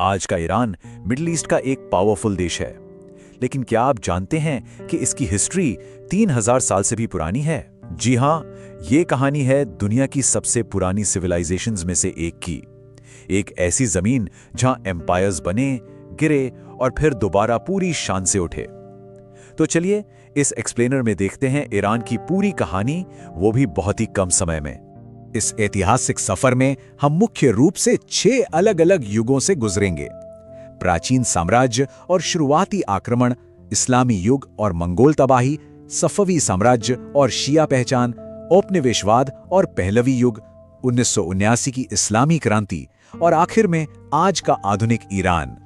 आज का Iran middle east का एक पावरफुल देश है। लेकिन क्या आप जानते हैं कि इसकी हिस्ट्री 3000 साल से भी पुरानी है? जी हाँ, ये कहानी है दुनिया की सबसे पुरानी सिविलाइजेशंस में से एक की। एक ऐसी जमीन जहां एम्पायर्स बने, गिरे और फिर दोबारा पूरी शान से उठे। तो चलिए इस एक्सप्लेनर में देखते हैं ईरान की पूरी कहानी, वो भी बहुत ही कम समय में। इस ऐतिहासिक सफर में हम मुख्य रूप से 6 अलग-अलग युगों से गुजरेंगे। प्राचीन साम्राज्य और शुरुआती आक्रमण, इस्लामी युग और मंगोल तबाही, सफवी साम्राज्य और शिया पहचान, औपनिवेशवाद और पहलवी युग, 1979 की इस्लामी क्रांति और आखिर में आज का आधुनिक ईरान।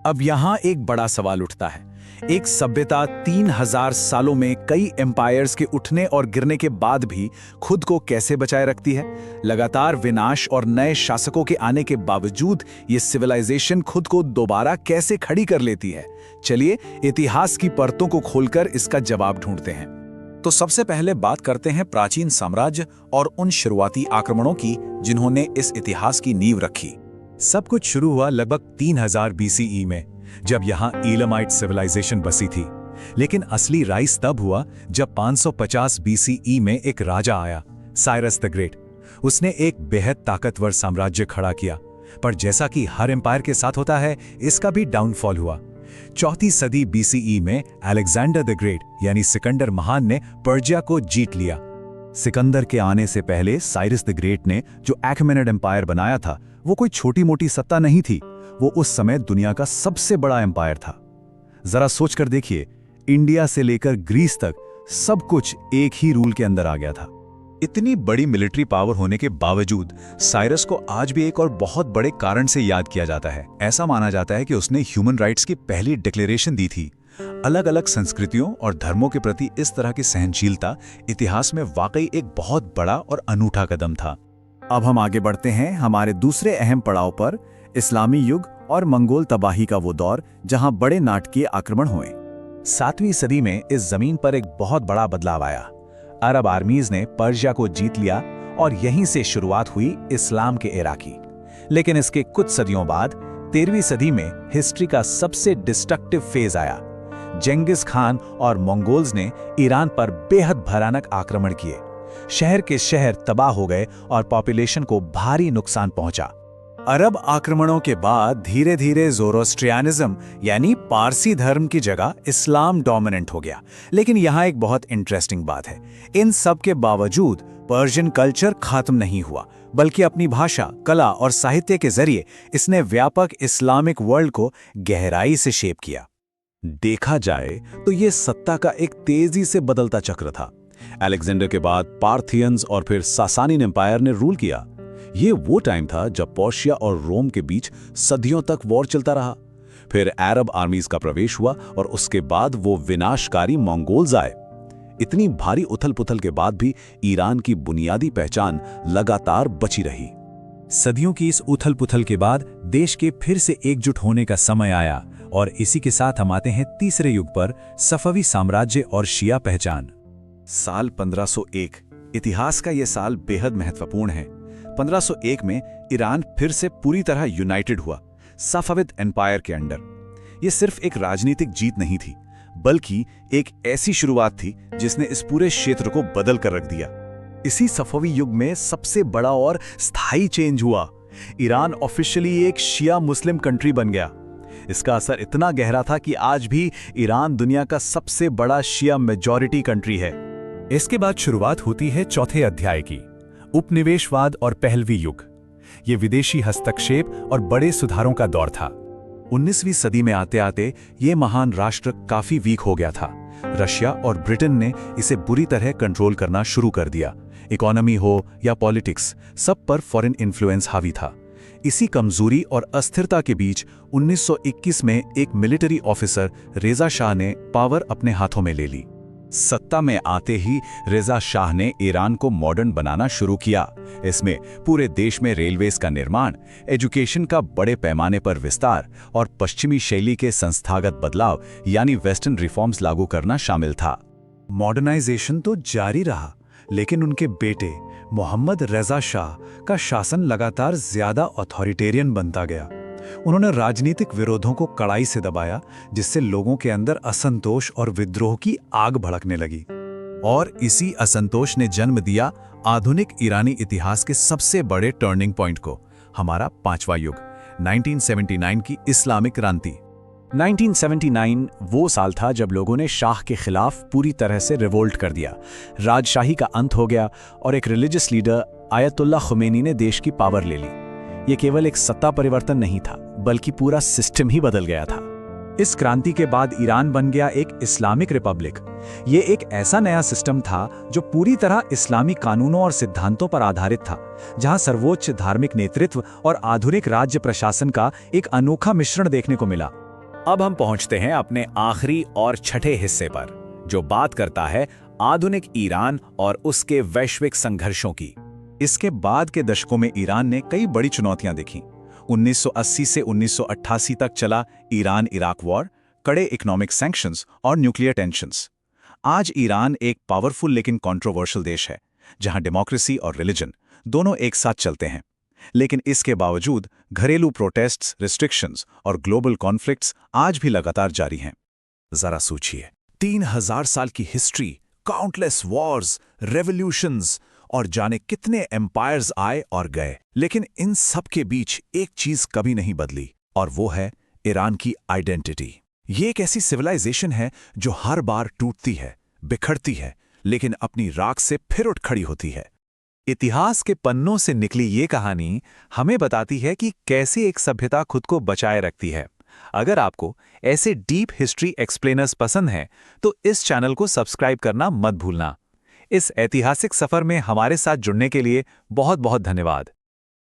अब यहाँ एक बड़ा सवाल उठता है, एक सभ्यता 3000 सालों में कई एम्पायर्स के उठने और गिरने के बाद भी खुद को कैसे बचाए रखती है? लगातार विनाश और नए शासकों के आने के बावजूद ये सिविलाइजेशन खुद को दोबारा कैसे खड़ी कर लेती है? चलिए इतिहास की परतों को खोलकर इसका जवाब ढूंढते हैं। तो सबसे पहले बात करते हैं प्राचीन साम्राज्य और उन शुरुआती आक्रमणों की जिन्होंने इस इतिहास की नींव रखी। सब कुछ शुरू हुआ लगभग 3000 BCE में, जब यहाँ ईलमाइट सिविलाइजेशन बसी थी। लेकिन असली राइज तब हुआ जब 550 BCE में एक राजा आया, साइरस द ग्रेट। उसने एक बेहद ताकतवर साम्राज्य खड़ा किया, पर जैसा कि हर एम्पायर के साथ होता है, इसका भी डाउनफॉल हुआ। 4वीं सदी BCE में अलेक्जेंडर द ग्रेट यानी सिकंदर महान ने पर्जिया को जीत लिया। सिकंदर के आने से पहले साइरस द ग्रेट ने जो अखेमेनिड एम्पायर बनाया था, वो कोई छोटी मोटी सत्ता नहीं थी, वो उस समय दुनिया का सबसे बड़ा एम्पायर था। जरा सोचकर देखिए, इंडिया से लेकर ग्रीस तक सब कुछ एक ही रूल के अंदर आ गया था। इतनी बड़ी मिलिट्री पावर होने के बावजूद साइरस को आज भी एक और बहुत बड़े कारण से याद किया जाता है। ऐसा माना जाता है कि उसने ह्यूमन राइट्स की पहली डिक्लेरेशन दी थी। अलग अलग संस्कृतियों और धर्मों के प्रति इस तरह की सहनशीलता इतिहास में वाकई एक बहुत बड़ा और अनूठा कदम था। अब हम आगे बढ़ते हैं हमारे दूसरे अहम पड़ाव पर, इस्लामी युग और मंगोल तबाही का वो दौर जहां बड़े नाटकीय आक्रमण हुए। 7वीं सदी में इस जमीन पर एक बहुत बड़ा बदलाव आया। अरब आर्मीज ने पर्शिया को जीत लिया और यहीं से शुरुआत हुई इस्लाम के एरा की। लेकिन इसके कुछ सदियों बाद 13वीं सदी में हिस्ट्री का सबसे डिस्ट्रक्टिव फेज आया। जेंगिस खान और मंगोल्स ने ईरान पर बेहद भयानक आक्रमण किए। शहर के शहर तबाह हो गए और पॉपुलेशन को भारी नुकसान पहुंचा। अरब आक्रमणों के बाद धीरे धीरे ज़ोरोस्ट्रियानिज्म यानी पारसी धर्म की जगह इस्लाम डोमिनेंट हो गया। लेकिन यहाँ एक बहुत इंटरेस्टिंग बात है, इन सब के बावजूद पर्शियन कल्चर खत्म नहीं हुआ, बल्कि अपनी भाषा, कला और साहित्य के जरिए इसने व्यापक इस्लामिक वर्ल्ड को गहराई से शेप किया। देखा जाए तो ये सत्ता का एक तेजी से बदलता चक्र था। अलेक्जेंडर के बाद पार्थियंस और फिर सासानियन एम्पायर ने रूल किया। ये वो टाइम था जब पर्शिया और रोम के बीच सदियों तक वॉर चलता रहा। फिर अरब आर्मीज का प्रवेश हुआ और उसके बाद वो विनाशकारी मंगोल्स आए। इतनी भारी उथल-पुथल के बाद भी ईरान की बुनियादी पहचान लगातार बची रही। सदियों की इस उथल-पुथल के बाद देश के फिर से एकजुट होने का समय आया और इसी के साथ हम आते हैं तीसरे युग पर, सफवी साम्राज्य और शिया पहचान। साल 1501। इतिहास का यह साल बेहद महत्वपूर्ण है। 1501 में ईरान फिर से पूरी तरह यूनाइटेड हुआ, सफविद एम्पायर के अंडर। यह सिर्फ एक राजनीतिक जीत नहीं थी, बल्कि एक ऐसी शुरुआत थी जिसने इस पूरे क्षेत्र को बदल कर रख दिया। इसी सफवी युग में सबसे बड़ा और स्थायी चेंज हुआ। ईरान ऑफिशियली एक शिया मुस्लिम कंट्री बन गया। इसका असर इतना गहरा था कि आज भी ईरान दुनिया का सबसे बड़ा शिया मेजॉरिटी कंट्री है। इसके बाद शुरुआत होती है चौथे अध्याय की, उपनिवेशवाद और पहलवी युग। ये विदेशी हस्तक्षेप और बड़े सुधारों का दौर था। 19वीं सदी में आते आते ये महान राष्ट्र काफी वीक हो गया था। रशिया और ब्रिटेन ने इसे बुरी तरह कंट्रोल करना शुरू कर दिया। इकोनॉमी हो या पॉलिटिक्स, सब पर फॉरेन इन्फ्लुएंस हावी था। इसी कमजोरी और अस्थिरता के बीच 1921 में एक मिलिट्री ऑफिसर रेजा शाह ने पावर अपने हाथों में ले ली। सत्ता में आते ही रेजा शाह ने ईरान को मॉडर्न बनाना शुरू किया। इसमें पूरे देश में रेलवेज का निर्माण, एजुकेशन का बड़े पैमाने पर विस्तार और पश्चिमी शैली के संस्थागत बदलाव यानी वेस्टर्न रिफॉर्म्स लागू करना शामिल था। मॉडर्नाइजेशन तो जारी रहा, लेकिन उनके बेटे मोहम्मद रेजा शाह का शासन लगातार ज्यादा अथॉरिटेरियन बनता गया। उन्होंने राजनीतिक विरोधों को कड़ाई से दबाया, जिससे लोगों के अंदर असंतोष और विद्रोह की आग भड़कने लगी। और इसी असंतोष ने जन्म दिया आधुनिक ईरानी इतिहास के सबसे बड़े टर्निंग पॉइंट को, हमारा 5वां युग, 1979 की इस्लामिक क्रांति। 1979 वो साल था जब लोगों ने शाह के खिलाफ पूरी तरह से रिवोल्ट कर दिया। राजशाही का अंत हो गया और एक रिलीजियस लीडर आयतुल्ला खुमैनी ने देश की पावर ले ली। ये केवल एक सत्ता परिवर्तन नहीं था, बल्कि पूरा सिस्टम ही बदल गया था। इस क्रांति के बाद ईरान बन गया एक इस्लामिक रिपब्लिक। ये एक ऐसा नया सिस्टम था जो पूरी तरह इस्लामी कानूनों और सिद्धांतों पर आधारित था, जहां सर्वोच्च धार्मिक नेतृत्व और आधुनिक राज्य प्रशासन का एक अनोखा मिश्रण देखने को मिला। अब हम पहुंचते हैं अपने आखिरी और छठे हिस्से पर, जो बात करता है आधुनिक ईरान और उसके वैश्विक संघर्षों की। इसके बाद के दशकों में ईरान ने कई बड़ी चुनौतियां देखीं। 1980 से 1988 तक चला ईरान इराक वॉर, कड़े इकोनॉमिक सैंक्शंस और न्यूक्लियर टेंशंस। आज ईरान एक पावरफुल लेकिन कंट्रोवर्शियल देश है, जहां डेमोक्रेसी और रिलीजन दोनों एक साथ चलते हैं। लेकिन इसके बावजूद घरेलू प्रोटेस्ट्स, रिस्ट्रिक्शंस और ग्लोबल कॉन्फ्लिक्ट्स आज भी लगातार जारी हैं। जरा सोचिए, 3000 साल की हिस्ट्री, काउंटलेस वॉर्स, रेवोल्यूशंस और जाने कितने एम्पायर्स आए और गए, लेकिन इन सब के बीच एक चीज कभी नहीं बदली, और वो है ईरान की आइडेंटिटी। ये एक ऐसी सिविलाइजेशन है जो हर बार टूटती है, बिखरती है, लेकिन अपनी राख से फिर उठ खड़ी होती है। इतिहास के पन्नों से निकली ये कहानी हमें बताती है कि कैसे एक सभ्यता खुद को बचाए रखती है। अगर आपको ऐसे डीप हिस्ट्री एक्सप्लेनर्स पसंद हैं, तो इस चैनल को सब्सक्राइब करना मत भूलना। इस ऐतिहासिक सफर में हमारे साथ जुड़ने के लिए बहुत बहुत धन्यवाद।